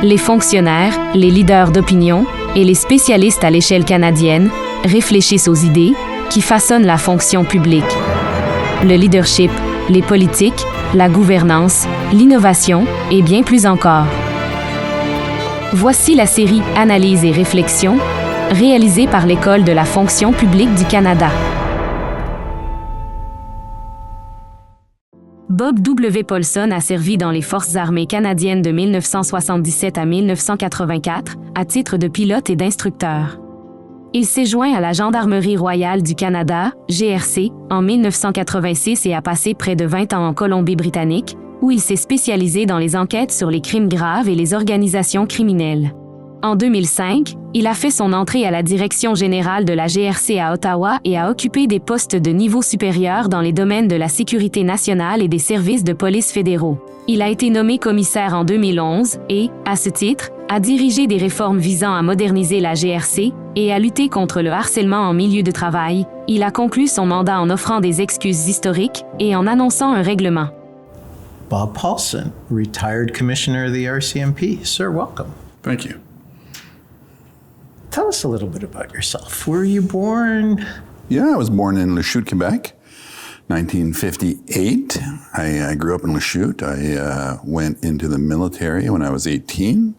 Les fonctionnaires, les leaders d'opinion et les spécialistes à l'échelle canadienne réfléchissent aux idées qui façonnent la fonction publique. Le leadership, les politiques, la gouvernance, l'innovation et bien plus encore. Voici la série Analyse et réflexion, réalisée par l'École de la fonction publique du Canada. Bob W. Paulson a servi dans les Forces armées canadiennes de 1977 à 1984 à titre de pilote et d'instructeur. Il s'est joint à la Gendarmerie royale du Canada, GRC, en 1986 et a passé près de 20 ans en Colombie-Britannique, où il s'est spécialisé dans les enquêtes sur les crimes graves et les organisations criminelles. En 2005, il a fait son entrée à la direction générale de la GRC à Ottawa et a occupé des postes de niveau supérieur dans les domaines de la sécurité nationale et des services de police fédéraux. Il a été nommé commissaire en 2011 et, à ce titre, a dirigé des réformes visant à moderniser la GRC et à lutter contre le harcèlement en milieu de travail. Il a conclu son mandat en offrant des excuses historiques et en annonçant un règlement. Bob Paulson, retired commissioner of the RCMP. Sir, welcome. Thank you. Tell us a little bit about yourself. Where were you born? Yeah, I was born in Lachute, Quebec, 1958. I grew up in Lachute. I went into the military when I was 18.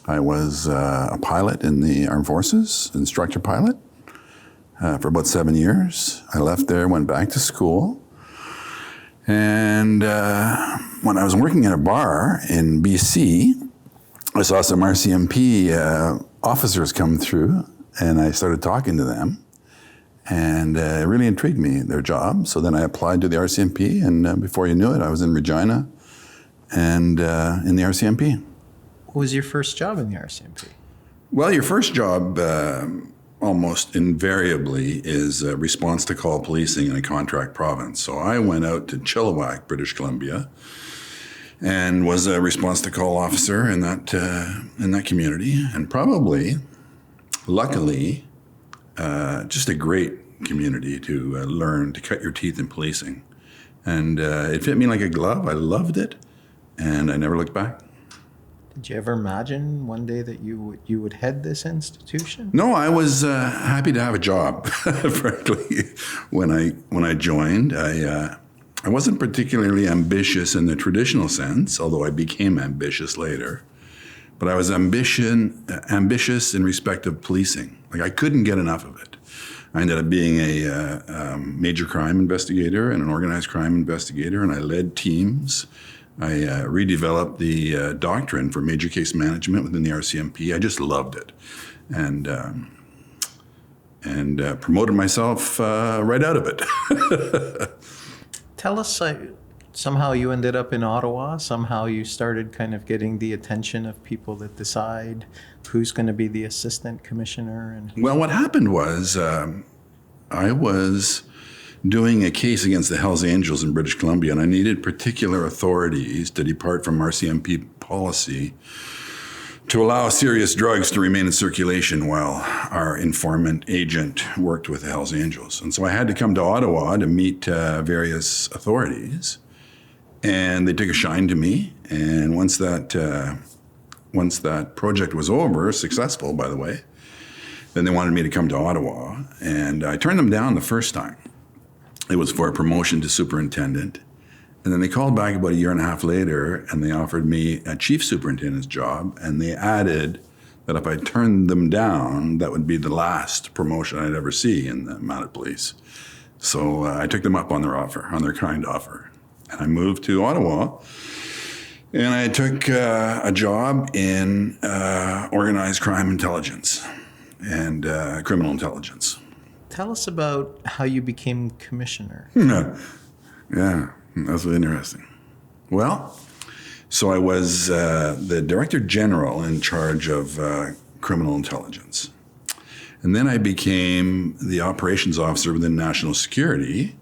I was a pilot in the Armed Forces, instructor pilot, for about 7 years. I left there, went back to school. And when I was working at a bar in BC, I saw some RCMP officers come through, and I started talking to them, and it really intrigued me, their job. So then I applied to the RCMP, and before you knew it, I was in Regina and in the RCMP. What was your first job in the RCMP? Well, your first job almost invariably is response to call policing in a contract province. So I went out to Chilliwack, British Columbia, and was a response to call officer in that community, and probably, luckily, just a great community to learn to cut your teeth in policing. And it fit me like a glove. I loved it, and I never looked back. Did you ever imagine one day that you would head this institution? No, I was happy to have a job, frankly, when I joined. I wasn't particularly ambitious in the traditional sense, although I became ambitious later. But I was ambitious in respect of policing. Like, I couldn't get enough of it. I ended up being a major crime investigator and an organized crime investigator, and I led teams. I redeveloped the doctrine for major case management within the RCMP. I just loved it, and promoted myself right out of it. Tell us, somehow you ended up in Ottawa. Somehow you started kind of getting the attention of people that decide who's going to be the assistant commissioner. Well, what happened was I was doing a case against the Hells Angels in British Columbia, and I needed particular authorities to depart from RCMP policy to allow serious drugs to remain in circulation while our informant agent worked with the Hells Angels. And so I had to come to Ottawa to meet various authorities, and they took a shine to me. And once that project was over, successful, by the way, then they wanted me to come to Ottawa, and I turned them down the first time. It was for a promotion to superintendent. And then they called back about a year and a half later, and they offered me a chief superintendent's job, and they added that if I turned them down, that would be the last promotion I'd ever see in the Mounted Police. So I took them up on their offer, on their kind offer. And I moved to Ottawa, and I took a job in organized crime intelligence and criminal intelligence. Tell us about how you became commissioner. Yeah. That's really interesting. Well, so I was the Director General in charge of criminal intelligence. And then I became the Operations Officer within National Security,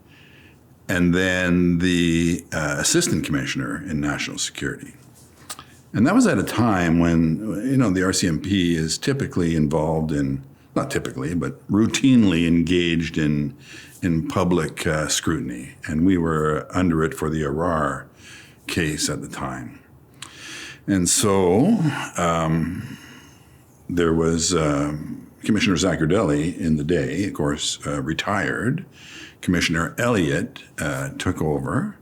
and then the Assistant Commissioner in National Security. And that was at a time when, the RCMP is typically involved in, not typically, but routinely engaged in public scrutiny, and we were under it for the Arar case at the time. And so there was Commissioner Zaccardelli in the day, of course, retired. Commissioner Elliott took over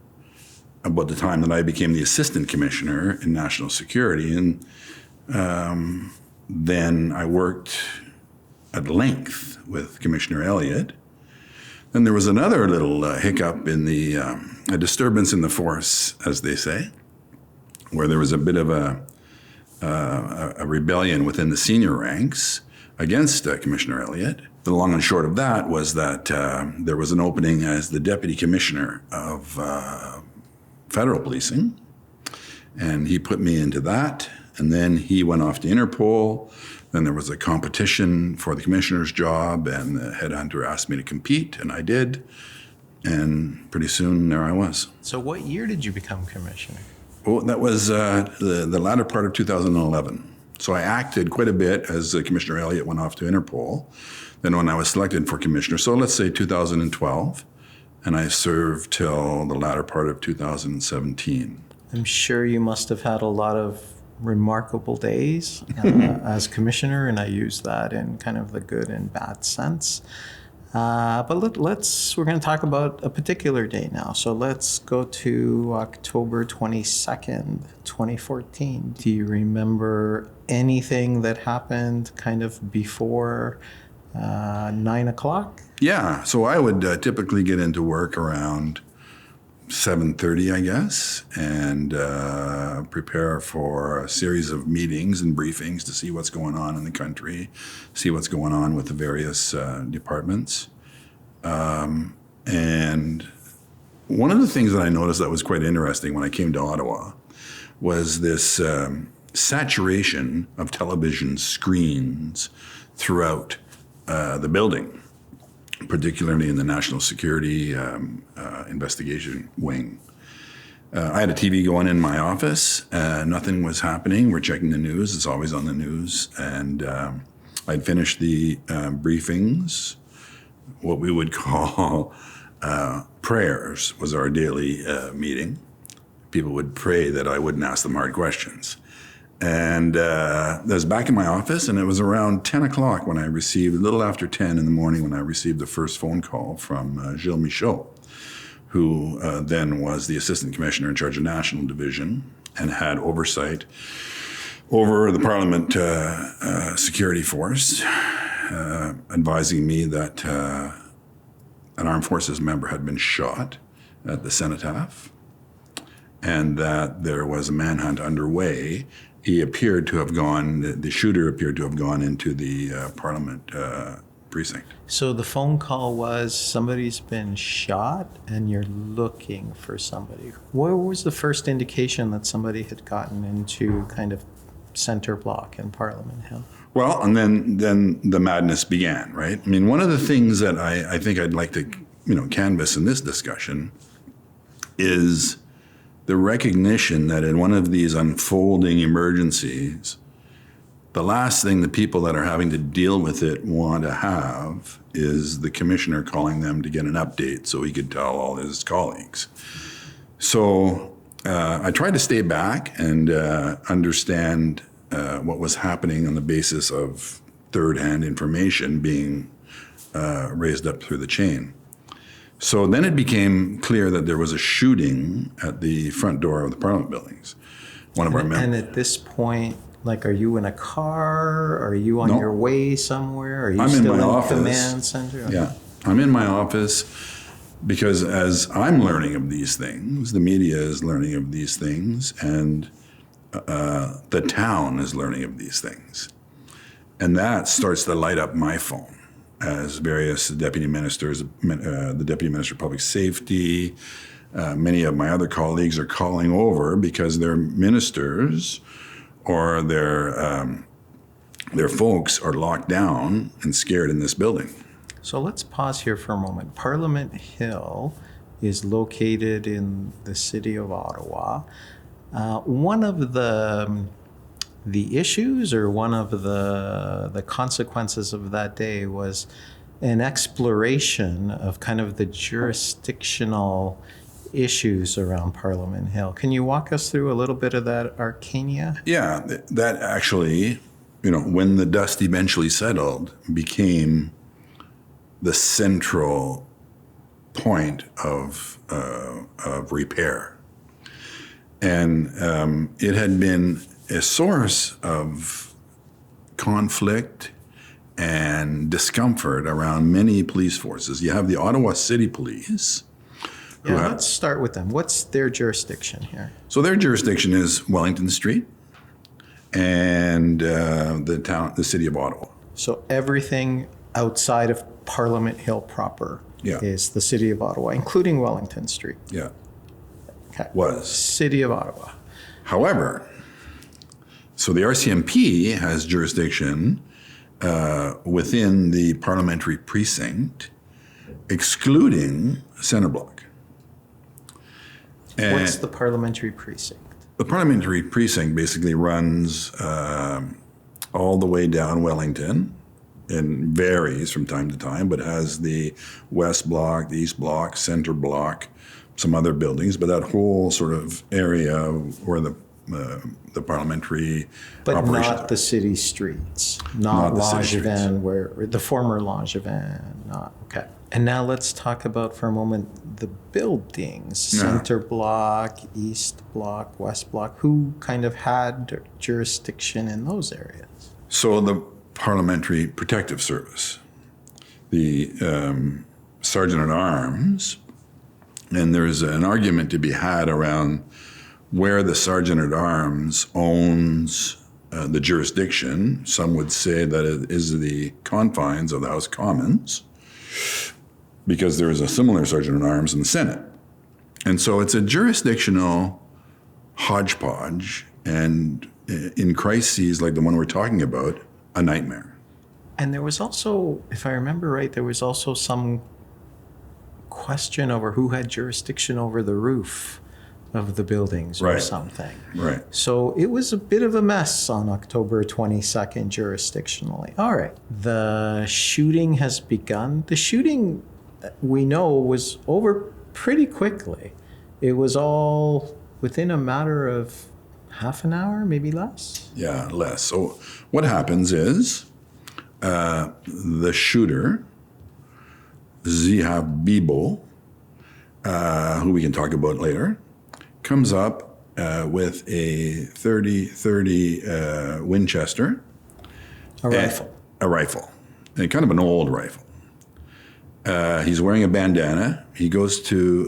about the time that I became the assistant commissioner in national security. And then I worked at length with Commissioner Elliott. Then there was another little hiccup in a disturbance in the force, as they say, where there was a bit of a rebellion within the senior ranks against Commissioner Elliott. The long and short of that was that there was an opening as the deputy commissioner of federal policing, and he put me into that, and then he went off to Interpol. Then there was a competition for the commissioner's job, and the headhunter asked me to compete, and I did, and pretty soon there I was. So what year did you become commissioner? Oh, that was the latter part of 2011. So I acted quite a bit as Commissioner Elliott went off to Interpol. Then when I was selected for commissioner, so let's say 2012, and I served till the latter part of 2017. I'm sure you must have had a lot of remarkable days as commissioner, and I use that in kind of the good and bad sense. But we're going to talk about a particular day now. So let's go to October 22nd, 2014. Do you remember anything that happened kind of before 9 o'clock? Yeah, so I would typically get into work around 7:30, I guess, and prepare for a series of meetings and briefings to see what's going on in the country, see what's going on with the various departments. And one of the things that I noticed that was quite interesting when I came to Ottawa was this saturation of television screens throughout the building, particularly in the National Security Investigation Wing. I had a TV going in my office. Nothing was happening. We're checking the news. It's always on the news. And I'd finished the briefings. What we would call prayers was our daily meeting. People would pray that I wouldn't ask them hard questions. And I was back in my office, and it was around 10 o'clock when I received, a little after 10 in the morning, when I received the first phone call from Gilles Michaud, who then was the assistant commissioner in charge of National Division and had oversight over the Parliament security force, advising me that an armed forces member had been shot at the cenotaph and that there was a manhunt underway. He appeared to have gone, the shooter appeared to have gone into the Parliament precinct. So the phone call was somebody's been shot and you're looking for somebody. What was the first indication that somebody had gotten into kind of center block in Parliament Hill? Well, and then the madness began, right? I mean, one of the things that I think I'd like to, canvass in this discussion is the recognition that in one of these unfolding emergencies, the last thing the people that are having to deal with it want to have is the commissioner calling them to get an update so he could tell all his colleagues. So I tried to stay back and understand what was happening on the basis of third-hand information being raised up through the chain. So then it became clear that there was a shooting at the front door of the Parliament buildings. One of our members. And at this point, are you in a car? Are you on your way somewhere? Are you still in the command center? Yeah, I'm in my office because as I'm learning of these things, the media is learning of these things, and the town is learning of these things. And that starts to light up my phone as various deputy ministers, the Deputy Minister of Public Safety, many of my other colleagues are calling over because their ministers or their folks are locked down and scared in this building. So let's pause here for a moment. Parliament Hill is located in the city of Ottawa. One of the issues or one of the consequences of that day was an exploration of kind of the jurisdictional issues around Parliament Hill. Can you walk us through a little bit of that arcana? Yeah, that actually, when the dust eventually settled, became the central point of repair. And it had been a source of conflict and discomfort around many police forces. You have the Ottawa City Police. Yeah, let's start with them. What's their jurisdiction here? So their jurisdiction is Wellington Street and the city of Ottawa. So everything outside of Parliament Hill proper is the city of Ottawa, including Wellington Street. Yeah. Okay. Was. City of Ottawa. However, so the RCMP has jurisdiction within the parliamentary precinct, excluding Centre Block. And what's the parliamentary precinct? The parliamentary precinct basically runs all the way down Wellington and varies from time to time, but has the West Block, the East Block, Centre Block, some other buildings, but that whole sort of area where the parliamentary but operations not are. The city streets, not the city Langevin, where the former Langevin, not okay. And now let's talk about for a moment the buildings, Centre Block, East Block, West Block. Who kind of had jurisdiction in those areas? So the Parliamentary Protective Service, the Sergeant at Arms, and there's an argument to be had around where the Sergeant at Arms owns the jurisdiction. Some would say that it is the confines of the House of Commons, because there is a similar Sergeant at Arms in the Senate. And so it's a jurisdictional hodgepodge, and in crises like the one we're talking about, a nightmare. And there was also, if I remember right, there was also some question over who had jurisdiction over the roof of the buildings or something. Right. So it was a bit of a mess on October 22nd jurisdictionally. All right. The shooting has begun. The shooting, we know, was over pretty quickly. It was all within a matter of half an hour, maybe less? Yeah, less. So what happens is the shooter, Ziha Bibo, who we can talk about later, comes up with a .30 Winchester. A rifle. A rifle. And kind of an old rifle. He's wearing a bandana. He goes to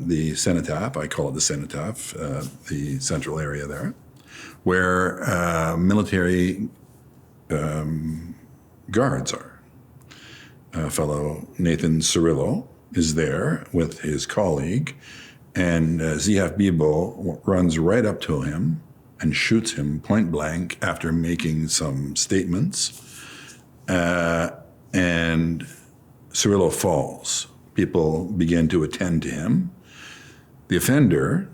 the cenotaph, I call it the cenotaph, the central area there, where military guards are. Fellow Nathan Cirillo is there with his colleague, and Ziha Bibo runs right up to him and shoots him point blank after making some statements. And Cirillo falls. People begin to attend to him. The offender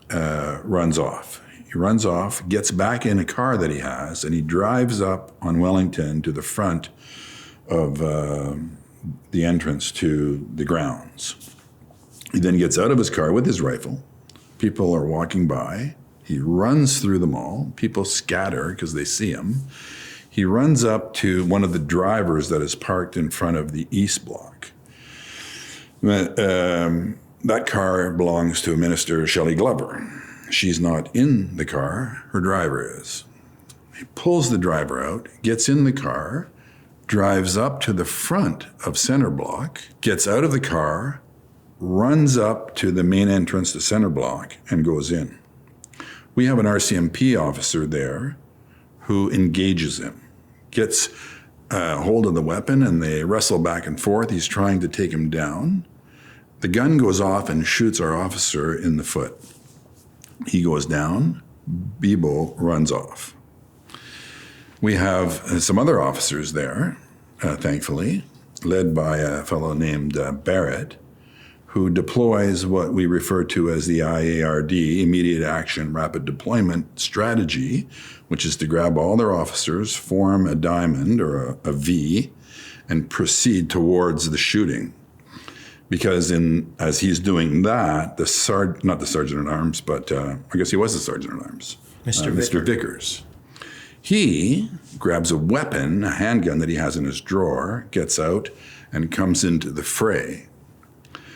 runs off. He runs off, gets back in a car that he has, and he drives up on Wellington to the front of the entrance to the grounds. He then gets out of his car with his rifle. People are walking by. He runs through them all. People scatter because they see him. He runs up to one of the drivers that is parked in front of the East Block. That car belongs to Minister Shelley Glover. She's not in the car. Her driver is. He pulls the driver out, gets in the car, drives up to the front of Centre Block, gets out of the car, runs up to the main entrance to Centre Block, and goes in. We have an RCMP officer there who engages him, gets hold of the weapon, and they wrestle back and forth. He's trying to take him down. The gun goes off and shoots our officer in the foot. He goes down. Bibo runs off. We have some other officers there, thankfully, led by a fellow named Barrett, who deploys what we refer to as the IARD, Immediate Action Rapid Deployment Strategy, which is to grab all their officers, form a diamond or a V, and proceed towards the shooting. Because as he's doing that, not the sergeant-at-arms, but I guess he was the sergeant-at-arms, Mr. Vickers. He grabs a weapon, a handgun that he has in his drawer, gets out, and comes into the fray.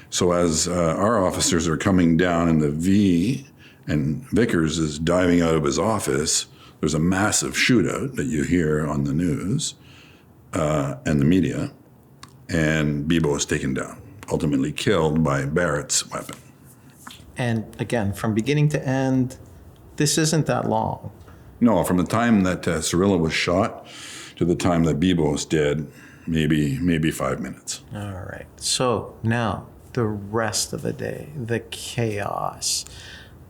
So as our officers are coming down in the V, and Vickers is diving out of his office, there's a massive shootout that you hear on the news and the media, and Bibo is taken down, ultimately killed by Barrett's weapon. And again, from beginning to end, this isn't that long. No, from the time that Cirillo was shot to the time that Bibo was dead, maybe 5 minutes. All right. So now the rest of the day, the chaos.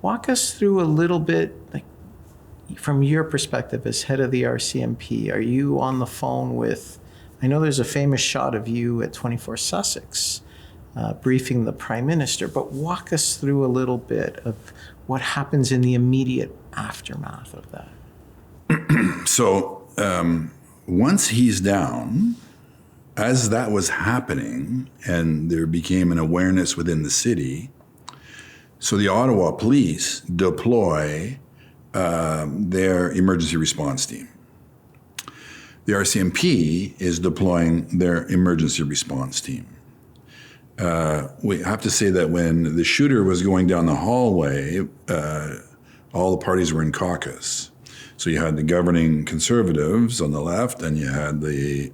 Walk us through a little bit, like from your perspective as head of the RCMP. Are you on the phone with? I know there's a famous shot of you at 24 Sussex briefing the Prime Minister, but walk us through a little bit of what happens in the immediate aftermath of that. So once he's down, as that was happening and there became an awareness within the city, so the Ottawa police deploy their emergency response team. The RCMP is deploying their emergency response team. We have to say that when the shooter was going down the hallway, all the parties were in caucus. So you had the governing Conservatives on the left, and you had the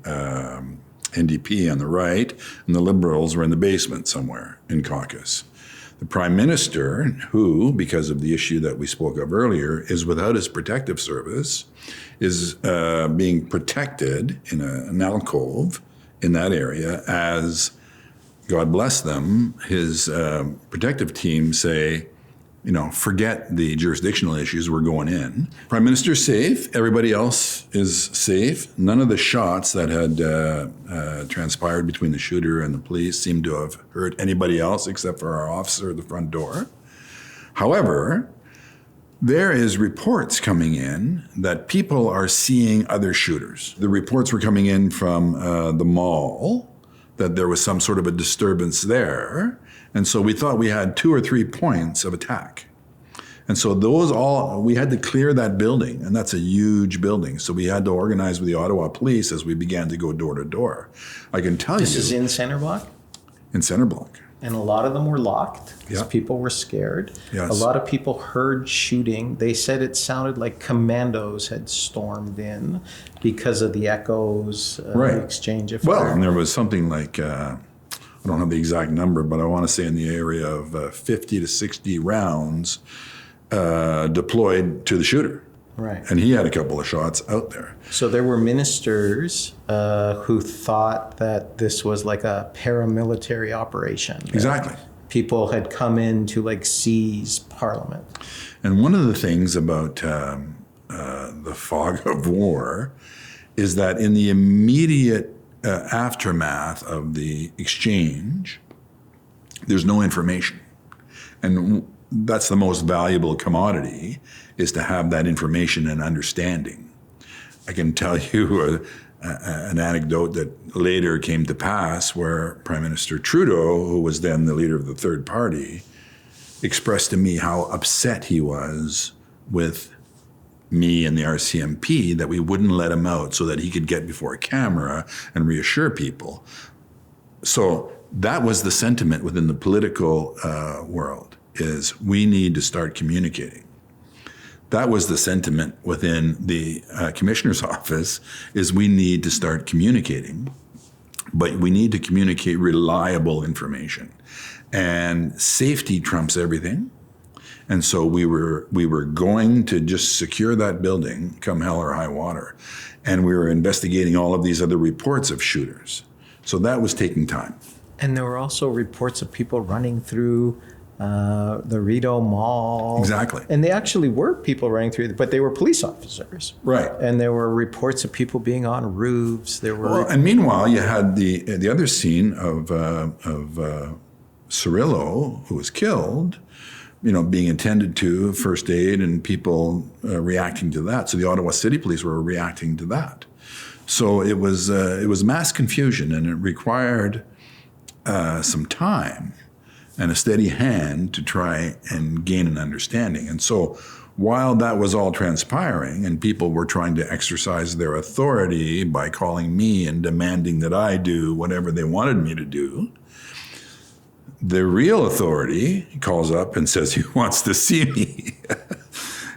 NDP on the right, and the Liberals were in the basement somewhere in caucus. The Prime Minister, who, because of the issue that we spoke of earlier, is without his protective service, is being protected in an alcove in that area as, God bless them, his protective team say, forget the jurisdictional issues, we're going in. Prime Minister's safe, everybody else is safe. None of the shots that had transpired between the shooter and the police seemed to have hurt anybody else except for our officer at the front door. However, there is reports coming in that people are seeing other shooters. The reports were coming in from the mall, that there was some sort of a disturbance there. And so we thought we had 2 or 3 points of attack. And so we had to clear that building, and that's a huge building. So we had to organize with the Ottawa police as we began to go door to door. I can tell This is in Center Block? In Center Block. And a lot of them were locked because people were scared. Yes. A lot of people heard shooting. They said it sounded like commandos had stormed in because of the echoes, the exchange of fire. Well, and there was something like, I don't have the exact number, but I want to say in the area of 50 to 60 rounds deployed to the shooter. Right. And he had a couple of shots out there. So there were ministers who thought that this was like a paramilitary operation. Exactly. People had come in to seize Parliament. And one of the things about the fog of war is that in the immediate aftermath of the exchange, there's no information. And that's the most valuable commodity, is to have that information and understanding. I can tell you an anecdote that later came to pass where Prime Minister Trudeau, who was then the leader of the third party, expressed to me how upset he was with me and the RCMP that we wouldn't let him out so that he could get before a camera and reassure people. So that was the sentiment within the political world, is we need to start communicating. That was the sentiment within the commissioner's office, is we need to start communicating, but we need to communicate reliable information. And safety trumps everything. And so we were going to just secure that building, come hell or high water. And we were investigating all of these other reports of shooters. So that was taking time. And there were also reports of people running through the Rideau Mall. Exactly. And they actually were people running through, but they were police officers. Right. And there were reports of people being on roofs. There were. And meanwhile, you had the other scene of Cirillo, who was killed, being attended to, first aid, and people reacting to that. So the Ottawa City Police were reacting to that. So it was mass confusion, and it required some time and a steady hand to try and gain an understanding. And so while that was all transpiring and people were trying to exercise their authority by calling me and demanding that I do whatever they wanted me to do, the real authority calls up and says he wants to see me.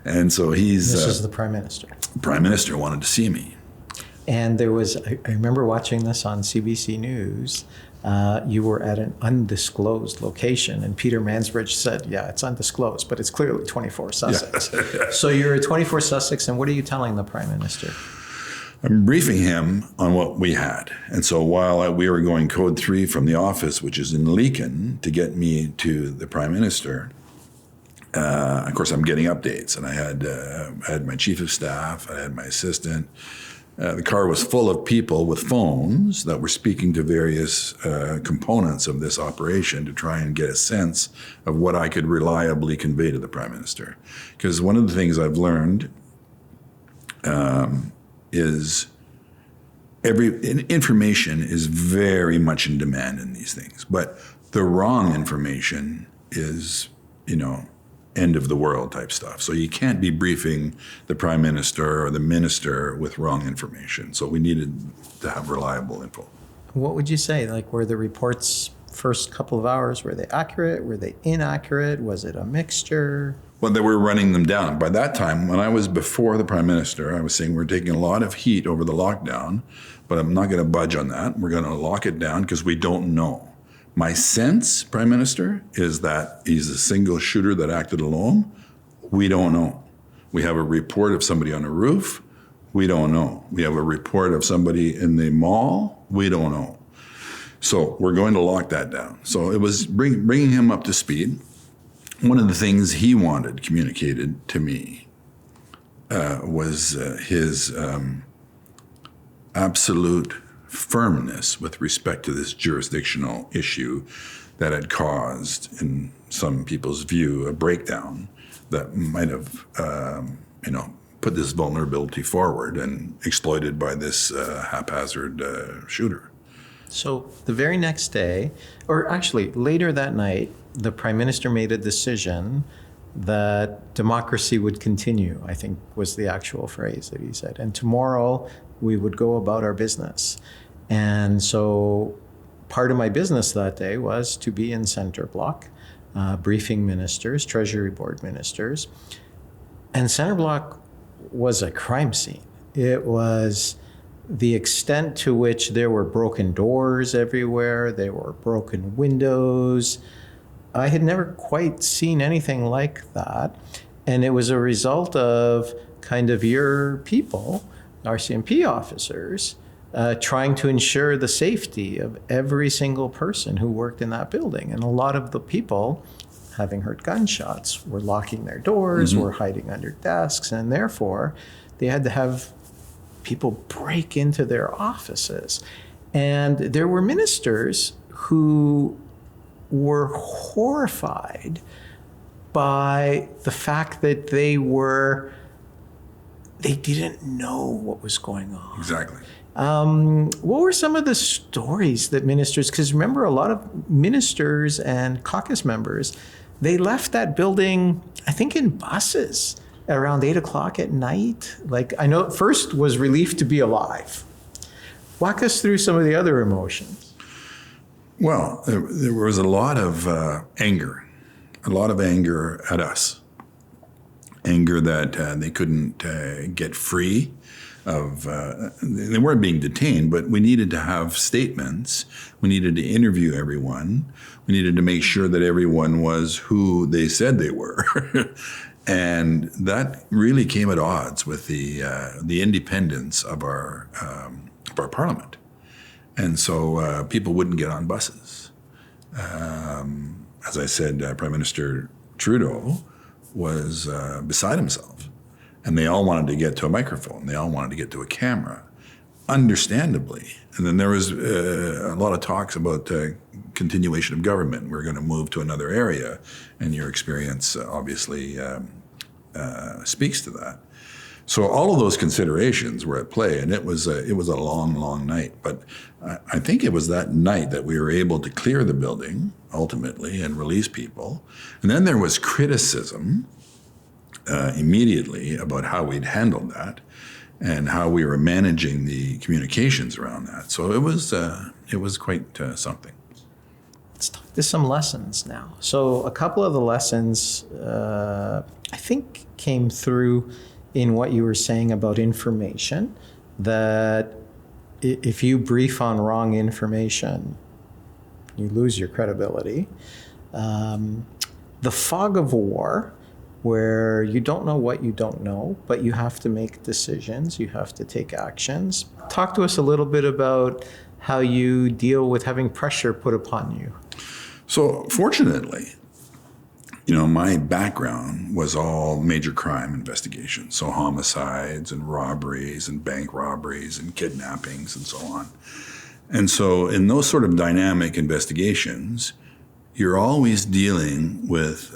And so this is the Prime Minister. Prime Minister wanted to see me. And there was, I remember watching this on CBC News. You were at an undisclosed location, and Peter Mansbridge said, yeah, it's undisclosed, but it's clearly 24 Sussex. Yeah. So you're at 24 Sussex, and what are you telling the Prime Minister? I'm briefing him on what we had. And so while we were going code 3 from the office, which is in Leakin, to get me to the Prime Minister, of course, I'm getting updates. And I had my chief of staff, I had my assistant. The car was full of people with phones that were speaking to various components of this operation to try and get a sense of what I could reliably convey to the Prime Minister. Because one of the things I've learned is information is very much in demand in these things, but the wrong information is, end of the world type stuff. So you can't be briefing the Prime Minister or the Minister with wrong information. So we needed to have reliable info. What would you say? Like, were the reports first couple of hours, were they accurate? Were they inaccurate? Was it a mixture? Well, they were running them down. By that time, when I was before the Prime Minister, I was saying we're taking a lot of heat over the lockdown, but I'm not going to budge on that. We're going to lock it down because we don't know. My sense, Prime Minister, is that he's a single shooter that acted alone. We don't know. We have a report of somebody on a roof. We don't know. We have a report of somebody in the mall. We don't know. So we're going to lock that down. So it was bringing him up to speed. One of the things he wanted communicated to me was his absolute firmness with respect to this jurisdictional issue that had caused, in some people's view, a breakdown that might have, put this vulnerability forward and exploited by this haphazard shooter. So the very next day, or actually later that night, the Prime Minister made a decision that democracy would continue, I think was the actual phrase that he said. And tomorrow we would go about our business. And so part of my business that day was to be in Centre Block, briefing ministers, Treasury Board ministers. And Centre Block was a crime scene. It was the extent to which there were broken doors everywhere, there were broken windows. I had never quite seen anything like that. And it was a result of kind of your people, RCMP officers, trying to ensure the safety of every single person who worked in that building. And a lot of the people, having heard gunshots, were locking their doors, were hiding under desks, and therefore they had to have people break into their offices. And there were ministers who were horrified by the fact that they didn't know what was going on. Exactly. What were some of the stories that ministers, because remember, a lot of ministers and caucus members, they left that building, I think, in buses around 8 o'clock at night. Like, I know first was relief to be alive. Walk us through some of the other emotions. Well, there was a lot of anger at us. Anger that they couldn't get free of, they weren't being detained, but we needed to have statements. We needed to interview everyone. We needed to make sure that everyone was who they said they were. And that really came at odds with the independence of our parliament. And so people wouldn't get on buses. As I said, Prime Minister Trudeau was beside himself. And they all wanted to get to a microphone. They all wanted to get to a camera, understandably. And then there was a lot of talks about continuation of government. We're going to move to another area. And your experience obviously speaks to that. So all of those considerations were at play, and it was a long, long night. But I think it was that night that we were able to clear the building ultimately and release people. And then there was criticism immediately about how we'd handled that and how we were managing the communications around that. So it was quite something. Let's talk to some lessons now. So a couple of the lessons I think came through in what you were saying about information, that if you brief on wrong information, you lose your credibility. The fog of war, where you don't know what you don't know, but you have to make decisions, you have to take actions. Talk to us a little bit about how you deal with having pressure put upon you. So fortunately, my background was all major crime investigations, so homicides and robberies and bank robberies and kidnappings and so on. And so in those sort of dynamic investigations, you're always dealing with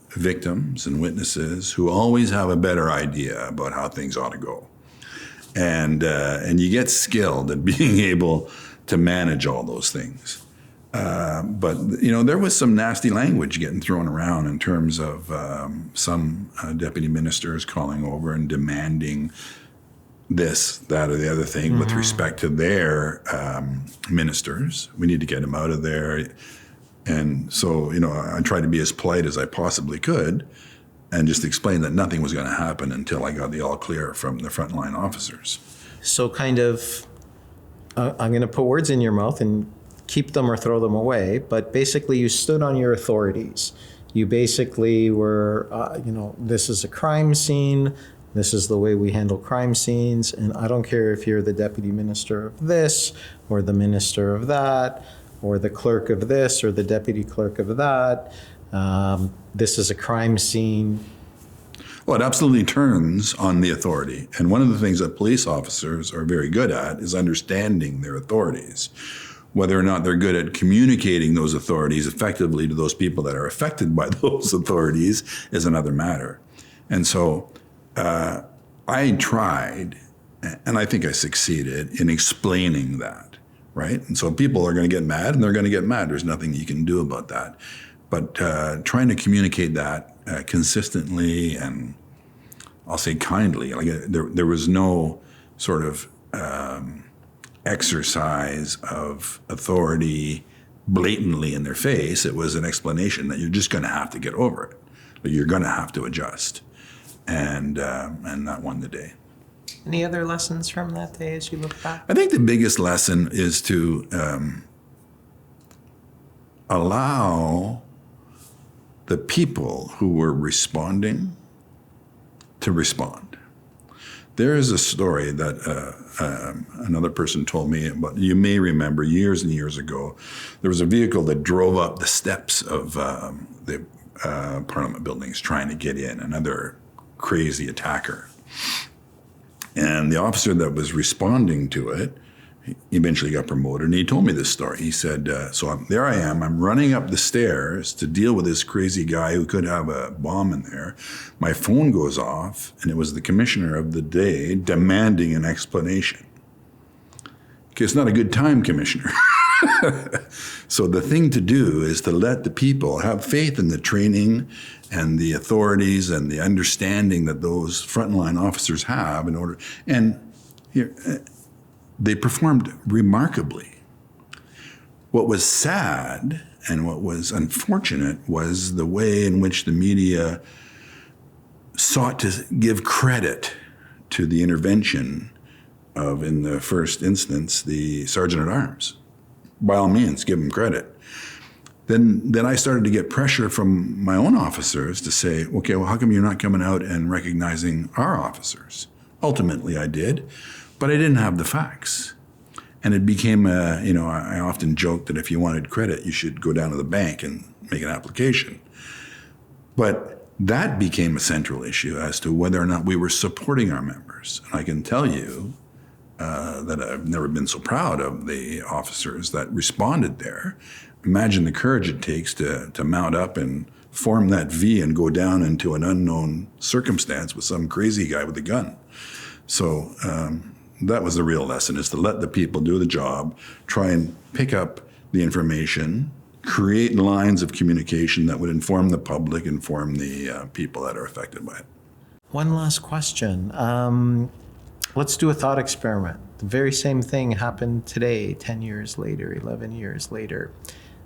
victims and witnesses who always have a better idea about how things ought to go. And you get skilled at being able to manage all those things. But there was some nasty language getting thrown around in terms of some deputy ministers calling over and demanding this, that, or the other thing with respect to their ministers. We need to get them out of there. And so, I tried to be as polite as I possibly could and just explain that nothing was going to happen until I got the all clear from the frontline officers. So kind of, I'm going to put words in your mouth and keep them or throw them away, but basically you stood on your authorities. You basically were, this is a crime scene. This is the way we handle crime scenes. And I don't care if you're the deputy minister of this or the minister of that, or the clerk of this or the deputy clerk of that. This is a crime scene. Well, it absolutely turns on the authority. And one of the things that police officers are very good at is understanding their authorities. Whether or not they're good at communicating those authorities effectively to those people that are affected by those authorities is another matter. And so I tried, and I think I succeeded in explaining that. Right? And so people are going to get mad, and they're going to get mad. There's nothing you can do about that. But trying to communicate that consistently and I'll say kindly, like there was no sort of exercise of authority blatantly in their face. It was an explanation that you're just going to have to get over it. But you're going to have to adjust. And that won the day. Any other lessons from that day as you look back? I think the biggest lesson is to allow the people who were responding to respond. There is a story that another person told me about. You may remember years and years ago, there was a vehicle that drove up the steps of the Parliament buildings trying to get in, another crazy attacker. And the officer that was responding to it eventually got promoted, and he told me this story. He said, there I am, I'm running up the stairs to deal with this crazy guy who could have a bomb in there. My phone goes off, and it was the commissioner of the day demanding an explanation. Okay, it's not a good time, Commissioner. So the thing to do is to let the people have faith in the training and the authorities and the understanding that those frontline officers have in order. And here, they performed remarkably. What was sad and what was unfortunate was the way in which the media sought to give credit to the intervention of, in the first instance, the Sergeant-at-Arms. By all means, give him credit. Then I started to get pressure from my own officers to say, okay, well, how come you're not coming out and recognizing our officers? Ultimately, I did, but I didn't have the facts. And it became I often joke that if you wanted credit, you should go down to the bank and make an application. But that became a central issue as to whether or not we were supporting our members. And I can tell you that I've never been so proud of the officers that responded there. Imagine the courage it takes to mount up and form that V and go down into an unknown circumstance with some crazy guy with a gun. So that was the real lesson, is to let the people do the job, try and pick up the information, create lines of communication that would inform the public, inform the people that are affected by it. One last question. Let's do a thought experiment. The very same thing happened today, 10 years later, 11 years later.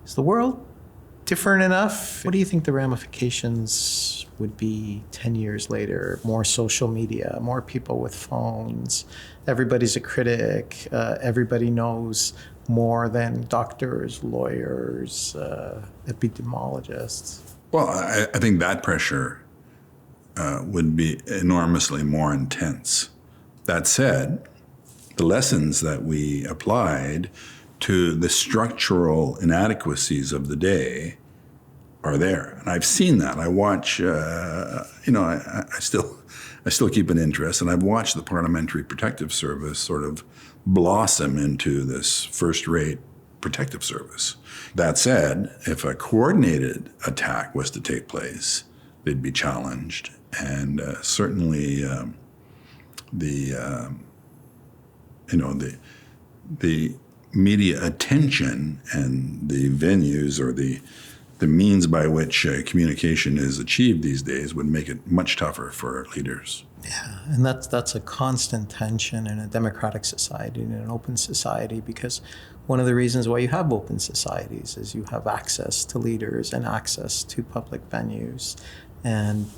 Is the world different enough? What do you think the ramifications would be 10 years later? More social media, more people with phones, everybody's a critic, everybody knows more than doctors, lawyers, epidemiologists. Well, I think that pressure would be enormously more intense. That said, the lessons that we applied to the structural inadequacies of the day are there. And I've seen that. I watch, I still keep an interest, and I've watched the Parliamentary Protective Service sort of blossom into this first-rate protective service. That said, if a coordinated attack was to take place, they'd be challenged. And certainly the media attention and the venues or the means by which communication is achieved these days would make it much tougher for leaders. Yeah, and that's a constant tension in a democratic society, in an open society, because one of the reasons why you have open societies is you have access to leaders and access to public venues. And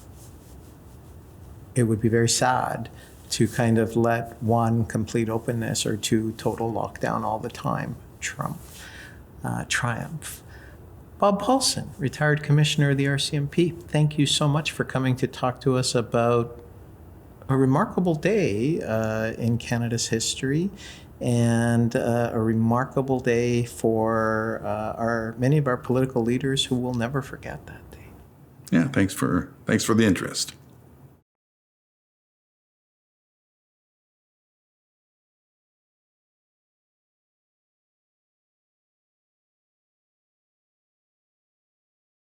it would be very sad to kind of let one, complete openness, or two, total lockdown all the time, triumph. Bob Paulson, retired commissioner of the RCMP, thank you so much for coming to talk to us about a remarkable day in Canada's history, and a remarkable day for many of our political leaders who will never forget that day. Yeah, thanks for the interest.